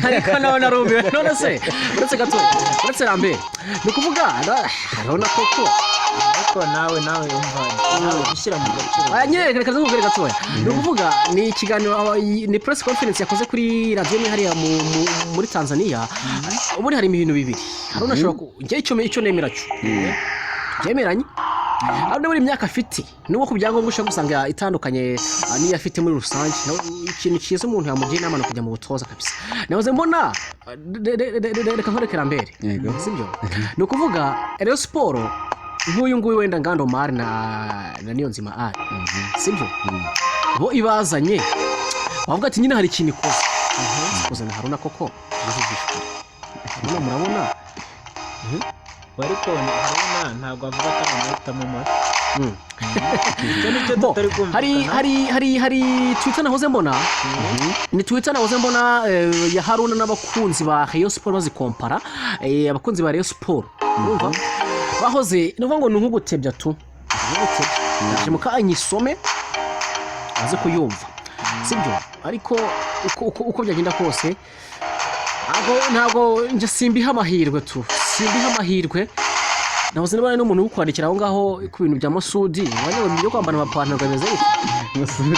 ariko nawe narumiwe none se uretse gato uretse Lambert ni ukuvuga urabona koko ariko nawe umva nawe ushyira mu gaciro nyereka reka nkubwire gatoya ni ukuvuga ni ikiganiro ni press conference yakoze kuri radio hariya muri Tanzania ubundi hari ibintu bibiri hari unashobora njye icyo nemera cyo byemeranye ari muri imyaka afite nuko kubyango ngusha gusanga itandukanye niyo afite muri rusange ikintu cyiza umuntu yamugiye inama no kujya mu butoza kabisa nahoze mbona reka nkorekera mbere sibyo ni ukuvuga Rayon Sport nk'uyu nguyu wenda Ngando Mari na Niyonzima ari sibyo bo ibazanye bavuga ati nyine hari ikintu ikoze na Haruna koko murabona ariko Haruna ntabwo avuga ko amahita mu mata hari Twitter nahoze mbona ni Twitter nahoze mbona ya Haruna n'abakunzi ba Rayon Sport bazikompara abakunzi ba Rayon Sport urumva bahoze nuvuga ngo nkugutebya tu nje mukanyisome aze kuyumva sibyo ariko uko byagenda kose ntabwo nje simbiha amahirwe nahoze nabana n'umuntu ukwandikira aho ngaho ku bintu bya Masudi wanyewe byo kwambara amapantaro gameze Masudi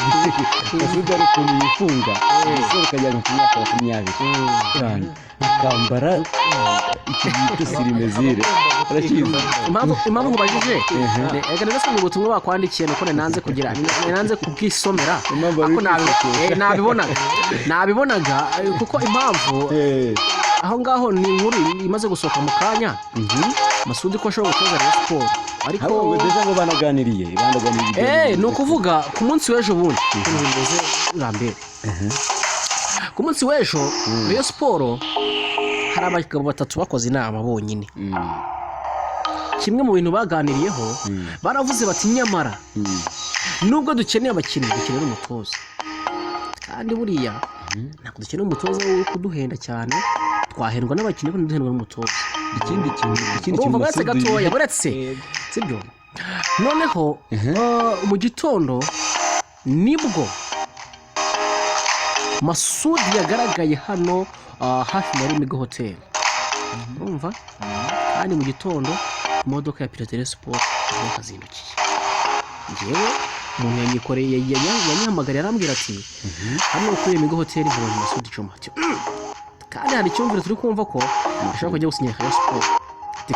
ari kuntu yifunga isoro kajya mu myaka 20 kambara ikintu sirimezire arakiza impamvu nkubajije ega neza ngo ubutumwa bakwandikiye nuko nanze kugira nanze kubwisomera ako nabibonaga kuko impamvu aho ngaho ni inkuru imaze gusohoka mu kanya Masudi ko ashobora gutoza Rayon Sport ariko deja ngo banaganiriye ni ukuvuga ku munsi w'ejo bundi bimeze Lambert ku munsi w'ejo Rayon Sport hari abagabo batatu bakoze inama bonyine kimwe mu bintu baganiriyeho baravuze bati nyamara nubwo dukeneye abakinnyi dukeneye umutoza kandi buriya ntabwo dukeneye umutoza wo kuduhenda cyane twahendwa n'abakinnyi kandi duhendwa n'umutoza ikindi kintu uretse gatoya buretse sibyo noneho mu gitondo nibwo Masudi yagaragaye hano hafi ya Remigo Hotel urumva kandi mu gitondo imodoka ya Rayon Sport yakazindukiye ngewe umuntu yanyikoreye yanyihamagara yarambwira ati hano kuri Remigo Hotel mbonye Masudi Juma kandi hari icyumviro turi kumva ko ashobora kujya gusinya Rayon Sport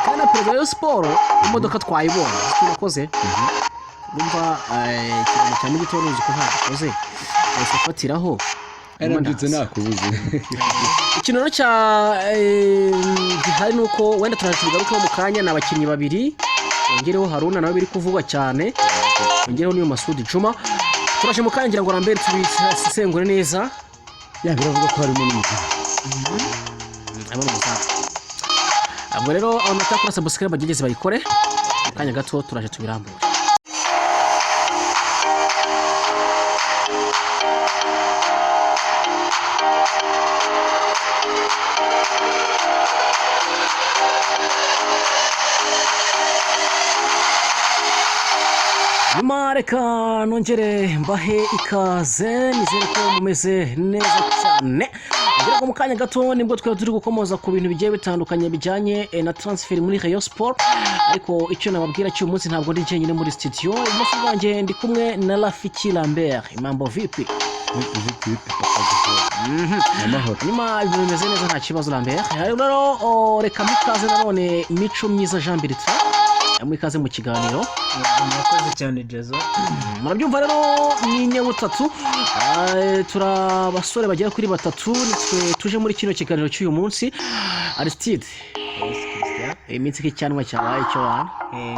kandi perezida Rayon Sport imodoka twayibonye turakoze numva ikintu cya mu gitondo uzi ko ntakoze ese fatiraho aranditse nakubuze ikintu no cya gihari nuko wenda turashyigaruka mu kanya n'abakinnyi babiri ongereho Haruna nawe biri kuvugwa cyane ongereho niyo Masudi Juma turashe mu kanya ngira ngo Lambert tubisesengure neza biravuga ko harimo n'umukino abo rero amata kuri subscribe bageze bayikore mu kanya gato turaje tubirambura Mareka nongere mbahe ikaze nizere ko mumeze neza cyane ngira ko mu kanya gato nibwo twari turi gukomoza ku bintu bigiye bitandukanye bijyanye na transfer muri Rayon Sport ariko icyo nababwira cyo umunsi ntabwo ndi jenyine muri studio umunsi wanjye ndi kumwe na Rafiki Lambert Mambo vipi nyuma bimeze neza nta kibazo Lambert rero reka mikaze nanone Mico Myiza Jean Bertrand yamwikaze mu kiganiro murakoze cyane Jazo murabyumva rero ni nyabutatu turabasore bagera kuri batatu nitwe tuje muri kino kiganiro cy'uyu munsi Aristide iminsi k'icyanwa cyabaye cyo wana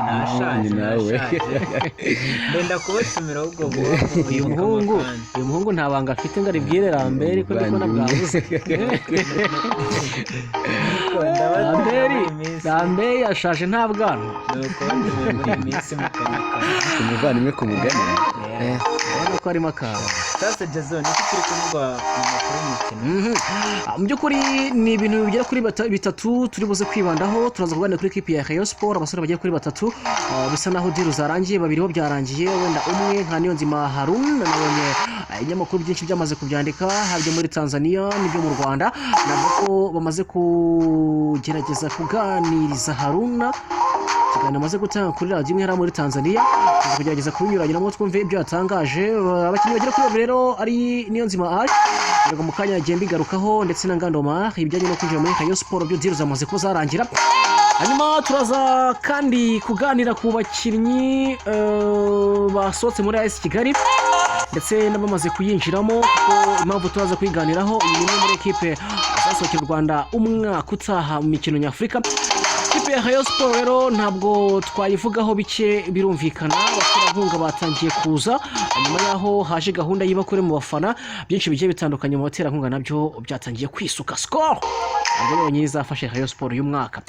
nashaje nawe ndenda kubatumira ubwo uyu muhungu nta banga afite ngo aribwire Lambert ko ndiko nabwabuze Lambert yashaje nta bwana nuko muri iminsi mukanaka umuvandimwe ku mugani urabona ko twarimo akawe. Sasa Jason iki turi kuvugwa mu makuru y'imikino. Mu by'ukuri ni ibintu bigera kuri bitatu turi buze kwibandaho. Turaza kuganira kuri equipe ya Rayon Sport, abasore bagiye kuri batatu bisa naho diru zarangiye, babiri bo byarangiye, wenda umwe nka Niyonzima Harun nabonye inyamakuru byinshi byamaze kubyandika habyo muri Tanzania n'ibyo mu Rwanda, navuga ko bamaze kugerageza kuganiriza Haruna ikiganiro amaze gutanga kuri radio imwe muri Tanzania, kugerageza kubinyuranyiramo twumve ibyo yatangaje. Abakinnyi bagira kuri rero ari Niyonzima Ali rego mu kanya yagiye mbigarukaho, ndetse na Ngandoma ibijyanye no kwinjira muri Rayon Sport byo diru zamaze ko zarangira. Hanyuma turaza kandi kuganira ku bakinnyi basohotse muri AS Kigali ndetse n'abamaze kuyinjiramo, kuko impamvu turaza kwiganiraho iyi ni muri equipe zasohokera u Rwanda umwaka utaha mu mikino nyafurika. Ikipe ya Rayon Sport rero ntabwo twayivugaho bike, birumvikana abaterankunga batangiye kuza nyuma yaho haje gahunda y'ibakure mu bafana, byinshi bigiye bitandukanye mu baterankunga nabyo byatangiye kwisuka. Skol nabwo yonyine izafashe Rayon Sport uyu mwaka.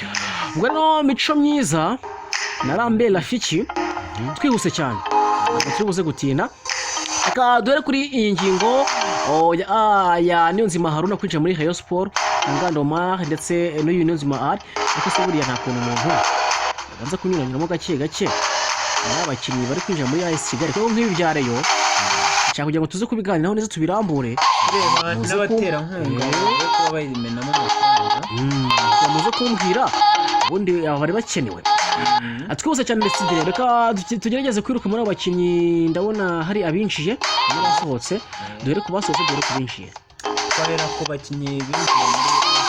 Ubwo rero Mico Myiza na Lambert Rafiki twihuse cyane ntabwo turi buze gutinda, reka duhere kuri iyi ngingo ya Niyonzima Haruna kwinjira muri Rayon Sport, Ngandoma ndetse n'uyu Niyonzima Ali. Ariko se buriya nta kuntu umuntu abanza kunyuranyuramo gake gake n'abakinnyi bari kwinjira muri AS Kigali, kuko nk'ibi bya Rayon nshaka kugira ngo tuze kubiganiraho neza tubirambure, n'abaterankunga kuba bayimenamo amafaranga muze kumbwira ubundi bari bakenewe. Twihuse cyane ndetse reka tugerageze kwiruka muri abo bakinnyi. Ndabona hari abinjiye n'abasohotse, duhere ku basohotse duhere ku binjiye. Twabera ku bakinnyi binjiye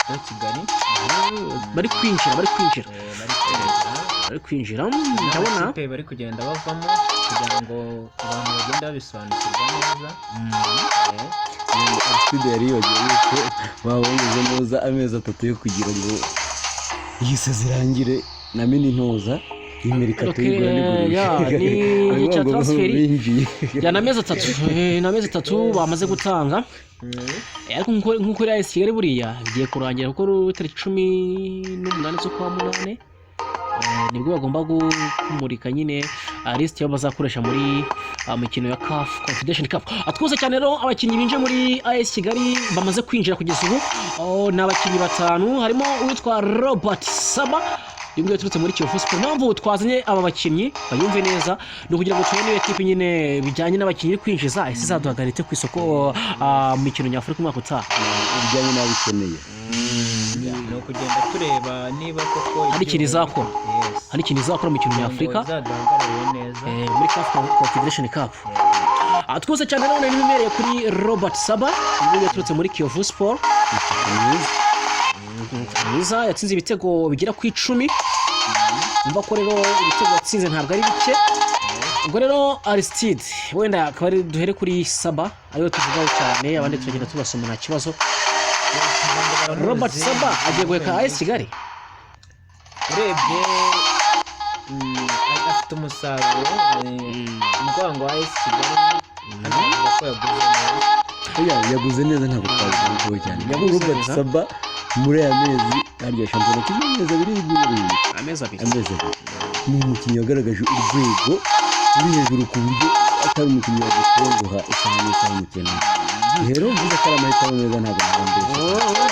muri Kigali bari kwinjira ndabona bari kugenda bavamo kugira ngo abantu bagende babisobanukirwa neza. Aristide yari yogeye yuko babongeje neza amezi 3 yo kugira ngo yise zirangire na mini ntoza imirikato y'igura ni cya transfer ya na mezi 3 bamaze gutanga. Ariko nkuko ya AS Kigali buriya bigiye kurangira kuko tariki 18 zo kwa munane nibwo bagomba kumurika nyine list y'abo bazakoresha muri mikino ya CAF Confederation Cup. Atwuze cyane rero abakinnyi binje muri AS Kigali bamaze kwinjira kugeza ubu ni abakinnyi batanu, harimo uwitwa Robert Saba yumwe yaturutse muri Kiyovu Sport. Mpamvu twazanye aba bakinnyi bayumve neza no kugira ngo tubone equipe nyine bijyanye n'abakinnyi kwinjiza ese zaduhagarite ku isoko mikino nyafurika umwaka utaha bijyanye n'abikeneye. No kugenda tureba niba koko hari ikintu izakora mikino nyafurika muri CAF Confederation Cup. Atwuze cyane rero n'ibimereye kuri Robert Saba yumwe yaturutse muri Kiyovu Sport. Mwiza yatsinze ibitego bigera ku 10. Umva ko rero ibitego yatsinze ntabwo ari bike. Ubwo rero Aristide wenda akaba ari duhere kuri Saba ariyo tuvugaho cyane, abandi turagenda tubasoma nta kibazo. Robert Saba agiye guheka AS Kigali. Urebye afite umusaruro umugongo wa AS Kigali yaguze neza ntabwo twavuga cyane. Robert Saba muri aya mezi harya shampiyona kimeze amezi abiri ni umukinnyi wagaragaje urwego ruri hejuru ku buryo atari umukinnyi wa gutongoha isahani cy'umukino. Rero mvuze ko amahitamo meza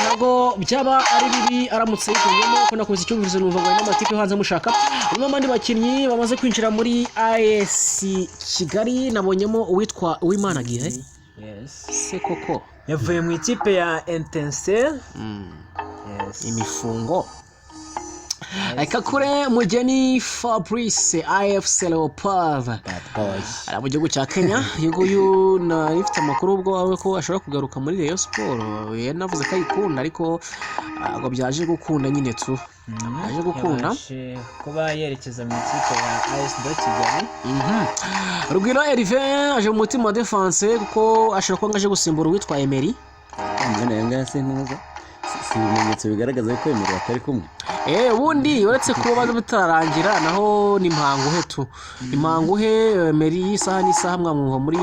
ntabwo byaba ari bibi aramutse yikuyemo ko nakoze icyumvirizo numva ngo n'amatipe hanze mushaka. Umwe abandi bakinnyi bamaze kwinjira muri AS Kigali nabonyemo uwitwa Uwimana Gihe. Se koko yavuye mu ikipe ya Etincelle imifungo. Kakure Mugeni Fabrice AFC Leopards ari mu gihugu cya Kenya. Yuguyu na ifite amakuru ubwo ko ashobora kugaruka muri Rayon Sport. Yanavuze ko ayikunda ariko ngo byaje gukunda nyine tu aje gukunda kuba yerekeza mu ikipe ya AS Kigali. Rugwiro Hervé aje mu mutima wa defense kuko ashobora kuba ngaje gusimbura uwitwa Emery. Yanga se neza si ibimenyetso bigaragaza ko Emery atari kumwe. Ubundi uretse kuba bitarangira naho ni Mpanguhe tu. Mpanguhe Emery isaha n'isaha mwamwumva muri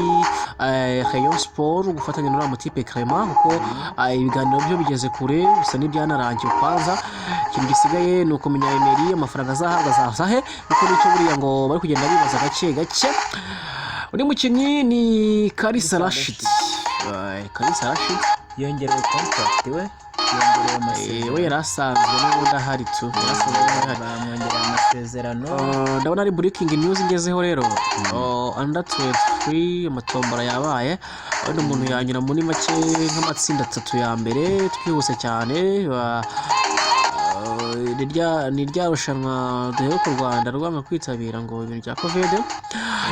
Rayon Sport gufatanya n'uriya mutipe Clement kuko ibiganiro byo bigeze kure bisa n'ibyanarangiye kwanza. Ikintu gisigaye ni ukumenya Emery amafaranga azahabwa azahe kuko nicyo buriya ngo bari kugenda bibaza gake gake. undi mukinnyi ni Kalisa Rashid. Kalisa Rashid yongerewe contract we yongerewe amasezerano we yarasanzwe n'ubundi ahari tu bamwongerera amasezerano. ndabona ari breaking news ngezeho rero. Under 23 amatombora yabaye undi umuntu yanyura muri make nk'amatsinda 3 ya mbere twihuse cyane. ni rya rushanwa duheruka u Rwanda rwanga kwitabira ngo ibintu bya covid.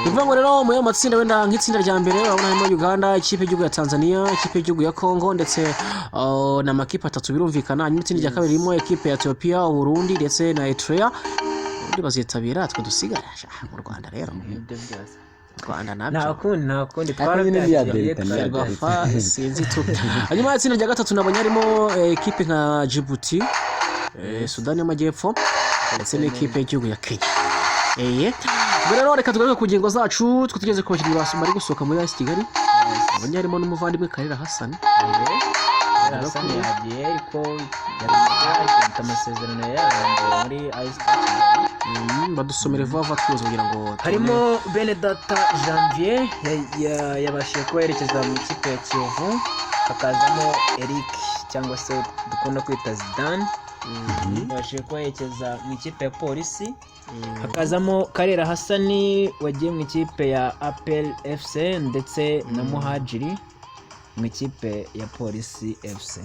bivuga ngo rero mu matsinda wenda nk'itsinda rya mbere urabona harimo Uganda, ikipe y'igihugu ya Tanzania, ikipe y'igihugu ya Congo ndetse n'amakipe 3 birumvikana. hanyuma itsinda rya kabiri ririmo ikipe ya Ethiopia, Burundi ndetse na Eritrea. ubundi bazitabira twe dusigara mu Rwanda rero. Rwanda nta kundi twarabyagafa sinzi tu. hanyuma itsinda rya gatatu nabonye harimo ikipe nka Djibouti, Sudani y'Amajyepfo ndetse n'ikipe y'igihugu ya Kenya. rero reka tugaruke ku ngingo zacu twitegereze ku bakinnyi bari gusohoka muri AS Kigali. abonye harimo n'umuvandimwe Karera Hassan. yagiye ariko yari amasezerano yarangiye muri AS Kigali. badusomere vuba twuze kugira ngo harimo Benedata Janvier yabashije kuba yerekeza mu ikipe ya Kiyovu. hakazamo Eric cyangwa se dukunda kwita Zidane yabashije kuba yerekeza mu ikipe ya Polisi. hakazamo Karera Hassan wagiye mu ikipe ya APR FC ndetse na Muhajiri mu ikipe ya Polisi FC.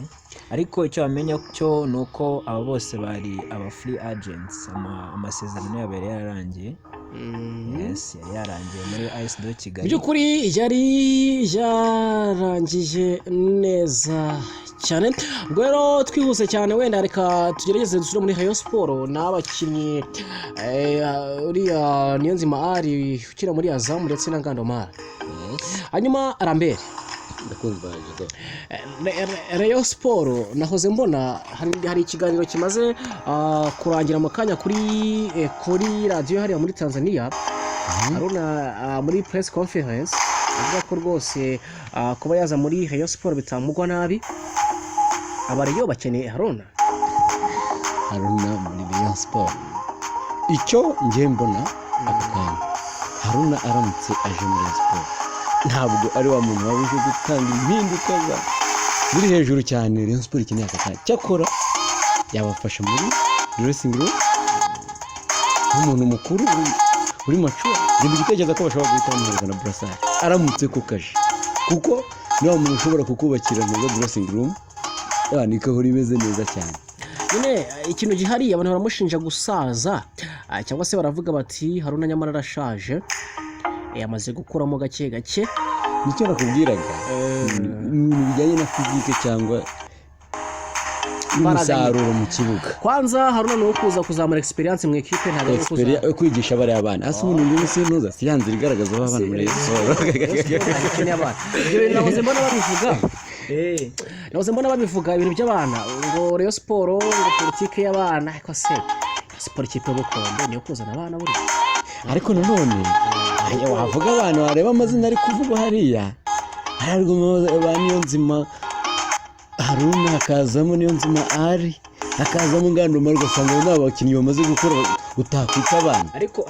ariko icyo wamenya cyo nuko abo bose bari aba free agents, amasezerano yabo yari yararangiye. Yes, yarangiye muri AS Kigali. by'ukuri yari yarangije neza cyane. ubwo rero twihuse cyane wenda reka tugerageze dusubire muri Rayon Sport n'abakinnyi uriya Niyonzima ari ukina muri Azam ndetse na Ngandomara. hanyuma Rambert Rayon Sport nahoze mbona hari ikiganiro kimaze kurangira mu kanya kuri radio hariya muri Tanzania. Haruna muri press conference avuga ko rwose kuba yaza muri Rayon Sport bitamugwa nabi. abariyo bakeneye Haruna muri Rayon Sport. icyo ngiye mbona akanya Haruna aramutse aje muri Rayon Sport ntabwo ari wa muntu wabuje gutanga impinduka ziri hejuru cyane. Rayon Sport ikeneye akanya cyakora yabafasha muri dressing room nk'umuntu mukuru uri mature. Ndi gutekereza ko bashobora guhita bamuhereza na brassard aramutse ko kaje, kuko niba umuntu ushobora kukubakira neza dressing room nikahora imeze neza cyane. nyine ikintu gihari abantu baramushinja gusaza cyangwa se baravuga bati Haruna nyamara arashaje yamaze gukuramo gake gake. nicyo nakubwiraga bijyanye na fizike cyangwa umusaruro mu kibuga. kwanza Haruna no kuzamura experience mu equipe ntabwo kwigisha bari abana hasi umuntu ndi sinuza siyanze rigaragaza abana muri soro. nahoze mbona babivuga ibintu by'abana ngo Rayon Sport ngo politike y'abana ariko se sport ikipe y'ubukombe niyo kuzana abana buri. ariko nanone wavuga abantu bareba amazina ari kuvugwa hariya harimo ba Niyonzima Haruna, hakazamo Niyonzima ari, hakazamo Ngandomara, ugasanga nabo abakinnyi bamaze gukora utakwita abana. ariko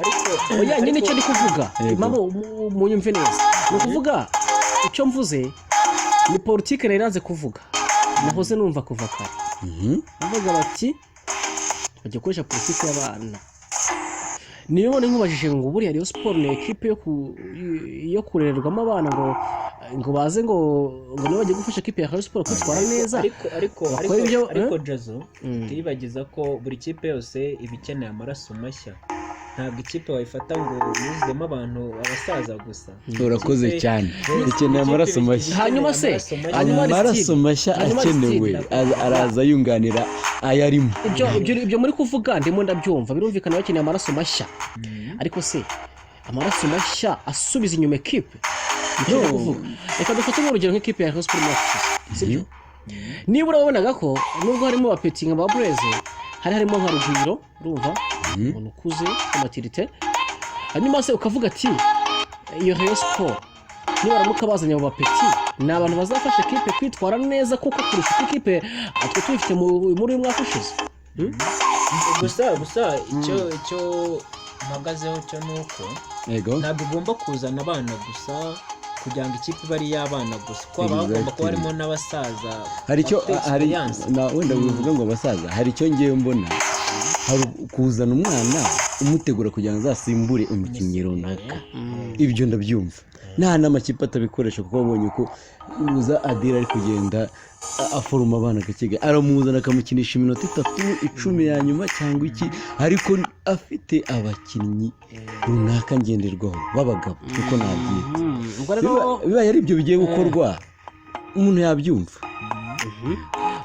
oya nyine icyo ndi kuvuga impamvu mu nyumve neza ni ukuvuga icyo mvuze ni politike nariranze kuvuga nahoze numva kuva kare. bavuga bati bajya gukoresha politike y'abana. niyo none nkubajije ngo buriya Rayon Sport ni equipe yo kurererwamo abana ngo baze ngo niba bagiye gufasha equipe ya Rayon Sport kwitwara neza. ariko Jazo tibagiza ko buri kipe yose ibikeneye amaraso mashya. ntabwo ikipe wayifata ngo yuzemo abantu abasaza gusa. urakoze cyane ikeneye amaraso mashya. hanyuma se amaraso mashya akenewe araza yunganira ayarimo. ibyo muri kuvuga ndimo ndabyumva birumvikana bakeneye amaraso mashya. ariko se amaraso mashya asubiza inyuma equipe nicyo kuvuga. reka dufate urugero nk'ikipe ya Rayon Sport sibyo niba urabonaga ko nubwo harimo abapetinga ba Blaise harimo nka Rugwiro urumva umuntu ukuze amatirite. hanyuma se ukavuga ati iyo Rayon Sport niba baramuka bazanye abo bapeti ni abantu bazafasha equipe kwitwara neza kuko kurusha equipe atwe tubifite muri uyu mwaka ushize. gusa icyo mpagazeho cyo nuko ntabwo igomba kuzana abana gusa kugira ngo ikipe ibe ari iy'abana gusa kuko haba hagomba kuba harimo n'abasaza hari icyo wenda bivuga ngo abasaza hari icyo ngewe mbona hari kuzana umwana umutegura kugira ngo azasimbure umukinnyi runaka ibyo ndabyumva nta n'amakipe atabikoresha kuko babonye ko uza Adira ari kugenda aforoma abana gakiga aramuzana akamukinisha iminota 3-10 ya nyuma cyangwa iki ariko afite abakinnyi runaka ngenderwaho b'abagabo kuko nabyita bibaye ari ibyo bigiye gukorwa umuntu yabyumva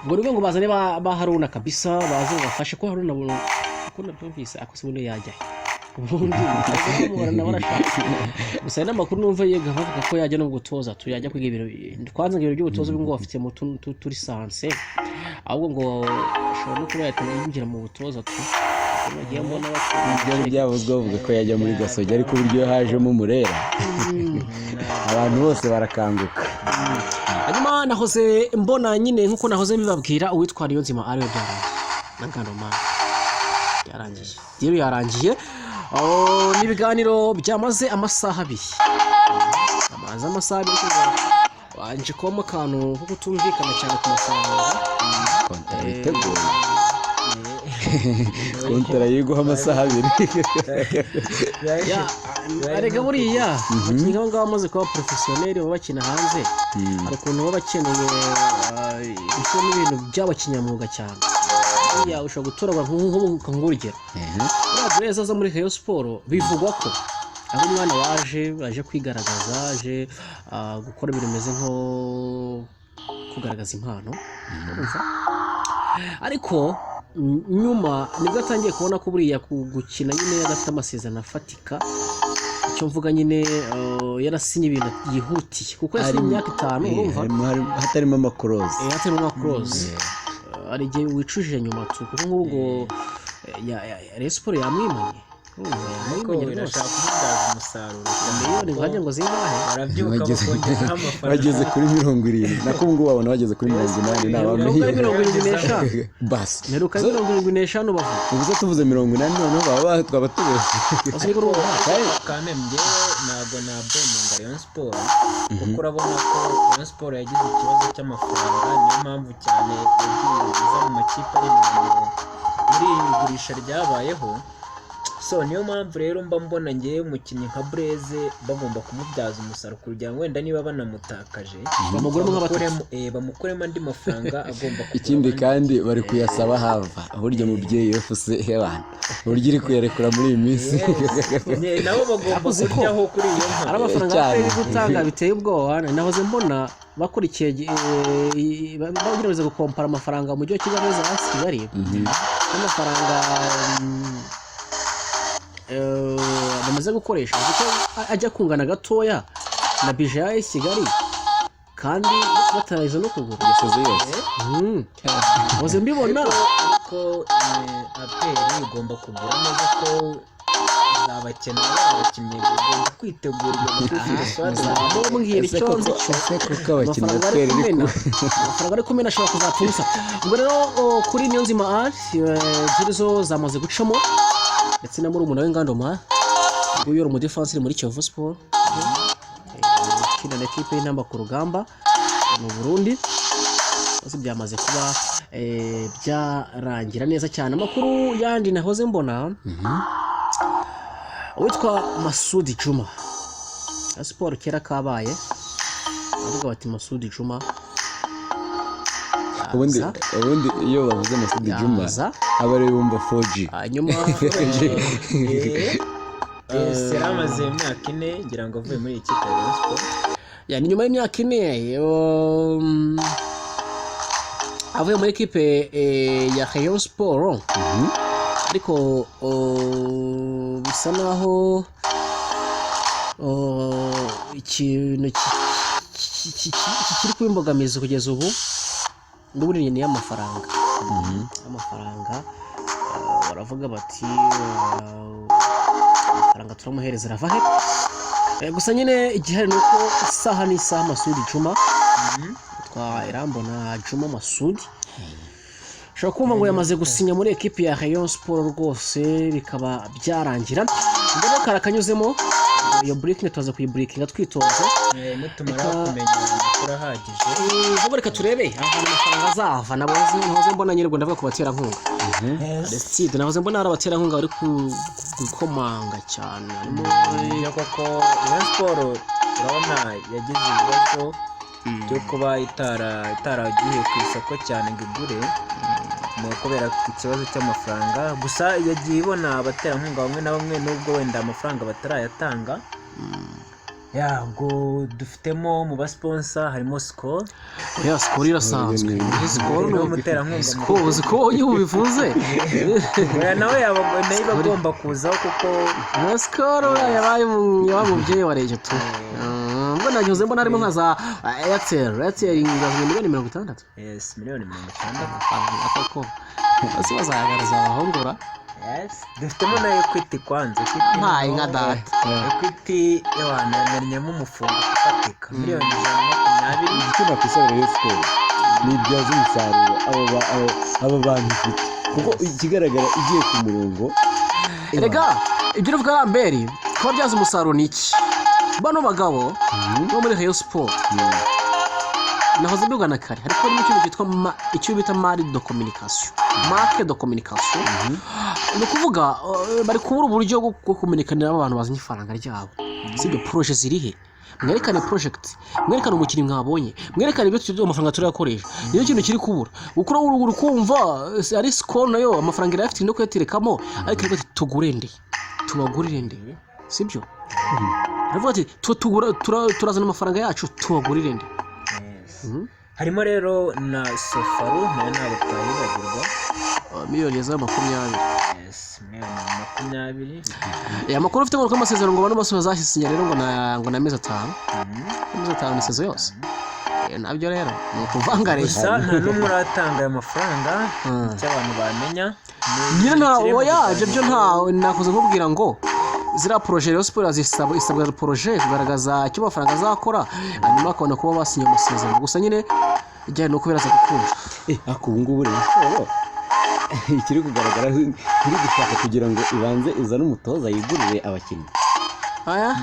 ubwo rero ngo bazane ba Haruna kabisa baze bafashe ko Haruna uko nabyumvise akose ubundi yajya ubundi muhorana barashaka gusa n'amakuru numva yega bavuga ko yajya no gutoza tuyajya kwiga ibiro kwanza ngo ibiro by'ubutoza ngo bafite mu turi sanse ahubwo ngo ashobora no kuba yatangira mu butoza nagiye mbona byari byavuzwe bavuga ko yajya muri Gasogi ariko uburyo hajemo Murera abantu bose barakanguka hanyuma nahoze mbona nyine nkuko nahoze mbibabwira uwitwa Niyonzima ariwe byarangiye na Ngandoma yarangiye n'ibiganiro byamaze amasaha 2 wanje ko mu kantu kuko tumvikana cyane ku mafaranga kontara yiguha amasaha 2 arega buriya abakinnyi ngabo bamaze kuba professionnel bakina hanze hari ukuntu baba bakeneye gushyira ibintu by'abakinyamwuga cyane ya ushobora gutorwa nk'urugero neza za muri Rayon Sport bivugwa ko aho umwana waje kwigaragaza aje gukora ibintu bimeze nko kugaragaza impano ariko nyuma nibwo atangiye kubona ko buriya gukina nyine yagafite amasezerano afatika icyo mvuga nyine yarasinye ibintu yihutiye kuko yasinye imyaka 5 urumva hatarimo amakoroze ari gihe wicujije nyuma kuko nk'ubwo Rayon Sport yamwimanye ariko birashaka kubyaza umusaruro miliyoni nkajya ngo zingahe barabyuka bakongeraho amafaranga bageze kuri 70 nako ngo babona bageze kuri 80 n'abamihiye basi meruka 75 bavuga ubuze tuvuze 80 noneho baba twaba tubese kandi njyewe ntabwo nabyemenga Rayon Sport kuko urabona ko Rayon Sport yagize ikibazo cy'amafaranga niyo mpamvu cyane yagiye iza mu makipe ari muri igurisha ryabayeho so niyo mpamvu rero mba mbona ngiye umukinnyi nka Blaise bagomba kumubyaza umusaruro kugira ngo wenda niba banamutakaje bamukuremo andi mafaranga agomba ikindi kandi bari kuyasaba hava burya mubyeyi FC hebana burya iri kuyarekura muri iyi minsi nabo bagomba kuryaho kuri iyo nka ari amafaranga ari gutanga biteye ubwoba nahoze mbona bakurikiye bagerageza gukompara amafaranga mu gihe cy'Ikigali za Kigali n'amafaranga bamaze gukoresha kuko ajya kungana gatoya na bije ya Kigali kandi bataraje no kugura yasoze yose boze mbibona ko aperi igomba kugura neza ko zabakenera abakinnyi bagomba kwitegura mbwira icyo nzi kuko abakinnyi batwere amafaranga ari kumena ashobora kuzapfusa ubwo rero kuri Niyonzima zirizo zamaze gucamo ndetse na muri umuntu w'Ingandoma uyora mu defense muri Kiyovu Sport kina na equipe y'intamba ku rugamba mu Burundi bose byamaze kuba byarangira neza cyane amakuru yandi nahoze mbona witwa Masudi Juma Sport kera kabaye avuga bati Masudi Juma ubundi iyo bavuze Masudi Juma abari bumva 4G hanyuma seramaze imyaka 4 ngira ngo avuye muri ikipe ya Rayon Sport yani nyuma y'imyaka 4 avuye muri ikipe ya Rayon Sport ariko bisa naho ikintu kiri kubimbogamiza kugeza ubu nduburi ni amafaranga baravuga bati amafaranga turamuhereza rava he gusa nyine igihari nuko isaha n'isaha Masudi Juma twa Irambona Juma Masudi shaka kumva ngo yamaze gusinya muri equipe ya Rayon Sport rwose bikaba byarangira ndetse karakanyuzemo iyo breaking tuza kuyibreakinga twitonze nitumara kumenya amakuru ahagije ubu reka turebe ahantu amafaranga azava nahoze mbona nyir'u ndavuga ku baterankunga Aristide nahoze mbona hari abaterankunga bari gukomanga cyane harimo koko Rayon Sport urabona yagize ibibazo byo kuba itaragiye ku isoko cyane ngo igure kubera ikibazo cy'amafaranga gusa yagiye ibona abaterankunga bamwe na bamwe nubwo wenda amafaranga batarayatanga ubwo dufitemo mu basponsor harimo Skol Skol irasanzwe Skol ni umuterankunga Skol iyo ubivuze nawe nayo bagomba kuzaho kuko Skol yabaye umubyeyi wa Reyo tu mbona nyoze mbona harimo nka za Airtel ingazwe miliyoni 60 yes miliyoni 60 koko basi bazagaragaza abahongora dufitemo na Equity kwanza ntaye nka data Equity namenyemo umufungo ufatika miliyoni 120 icyuma kwisabira Rayon Sport ni ibyaza umusaruro abo bantu ifite kuko ikigaragara igiye ku murongo rega ibyo uvuga Lambert kuba byaza umusaruro ni iki bano bagabo bo muri Rayon Sport nahoze mbigana kare ariko ni ikintu cyitwa icyo bita marque de communication ni ukuvuga bari kubura uburyo bwo kumenyekanira abantu bazanye ifaranga ryabo sibyo projet zirihe mwerekane project mwerekane umukinnyi mwabonye mwerekane ibyo amafaranga turayakoresha niyo kintu kiri kubura ukura uruguru kumva ari Skol nayo amafaranga irafite no kuyaterekamo ariko rero tugurende tubagurire nde sibyo aravuga ati turazana amafaranga yacu tubagurire nde harimo rero na Sofaru nayo ntabwo twayibagirwa miliyoni za 20 miliyoni 20 amakuru ufite ngo amasezerano ngo bano bose bazashyinya rero ngo na mezi 5 ni sezo yose nabyo rero ni ukuvanga rero gusa nta n'umwe uratanga aya mafaranga cy'abantu bamenya nyine ntawe yaje byo ntawe nakoze nkubwira ngo zira projet Rayon Sport isabwa projet kugaragaza icyo amafaranga azakora hanyuma akabona kuba basinye amasezerano gusa nyine ijyanye no kubera zakukunda ubu ngubu rero ikiri kugaragara kuri gushaka kugira ngo ibanze izane umutoza yigurire abakinnyi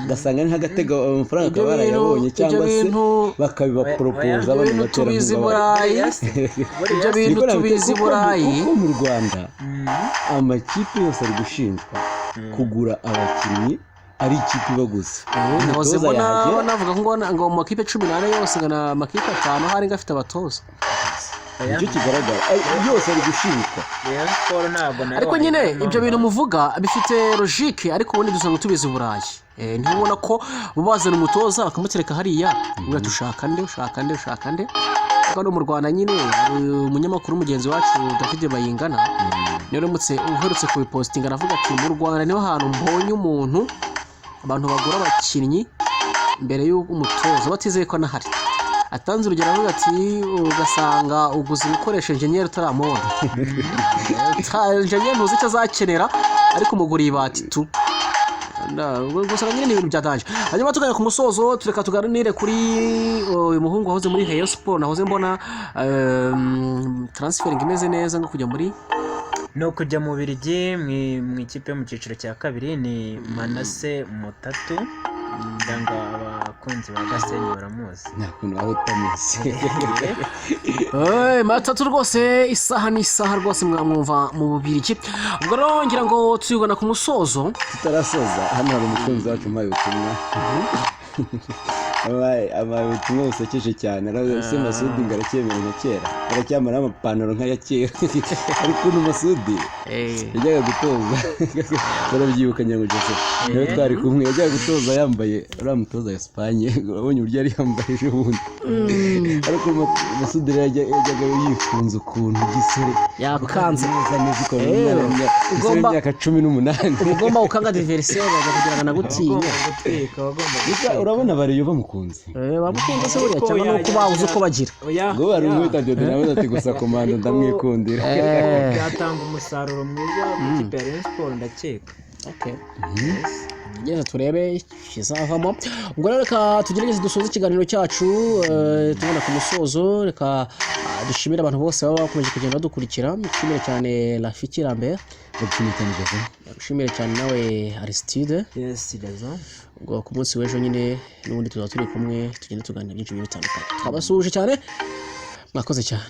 ugasanga ni nk'agatego amafaranga akaba barayabonye cyangwa se bakabibaporopoza tubizi Burayi ibyo bintu tubizi Burayi kuko mu Rwanda amakipe yose ari gushinjwa kugura abakinnyi ari ikipe ibaguze nahoze mbona navuga ngo mu makipe 18 yose ngana amakipe 5 hari ngafite abatoza icyo kigaragara yose ari gushinjwa ariko nyine ibyo bintu muvuga bifite logique ariko ubundi dusanga tubizi Burayi ntibona ko bazana umutoza bakamutereka hariya ngo dushaka nde kandi mu Rwanda nyine umunyamakuru mugenzi wacu David Bayingana niyo uherutse kubipostinga aravuga ati mu Rwanda niho hantu mbonye umuntu abantu bagura abakinnyi mbere y'uko umutoza batizeye ko anahari atanze urugero avuga ati ugasanga uguze ibikoresho engineer utaramubona engineer ntuzi icyo azakenera ariko umuguriye ibati tu gusa nyine ni ibintu byatanje hanyuma tugana ku musozo tureka tuganire kuri uyu muhungu wahoze muri Rayon Sport nahoze mbona transfering imeze neza ngo kujya muri no kujya mu Birigi mu ikipe mu cyiciro cya kabiri ni Manase Mutatu ndanga abakunzi ba Gasenyi baramuzi nakuntu aho tameze Matatu rwose isaha rwose mwamwumva mu Birigi ubwo rero ngira ngo tuyigana ku musozo tutarasoza hano hari umukunzi wacu mpaye ubutumwa ubutumwa busekeje cyane se Masudi ngo aracyemera nka kera aracyamara amapantaro nk'aya kera ariko uno Masudi yajyaga gutoza barabyibuka ngo Joseph niwe twari kumwe yajyaga gutoza yambaye uriya mutoza ya Espagne urabonye uburyo yari yambaye ejo bundi ariko Masudi yajyaga yifunze ukuntu gisore yakanze neza ugomba imyaka 18 ugomba ukanga adversaire kugira ngo nagutinya urabona bariyo bamukunze bamukunze se buriya cyangwa nuko babuze uko bagira ngo bari umwita Dede nawe ati gusa komando ndamwikundira byatanga umusaruro mwiza mu kipe ya Rayon Sport ndakeka tugeze turebe kizavamo. Ubwo rero reka tugerageze dusoze ikiganiro cyacu tubona ku musozo. Reka dushimire abantu bose baba bakomeje kugenda badukurikira. Dushimire cyane Rafiki Lambert, dushimire cyane nawe Aristide. Yes, Dazo. Ubwo ku munsi w'ejo nyine n'ubundi tuzaba turi kumwe tugenda tuganira byinshi bitandukanye. Twabasuhuje cyane, mwakoze cyane.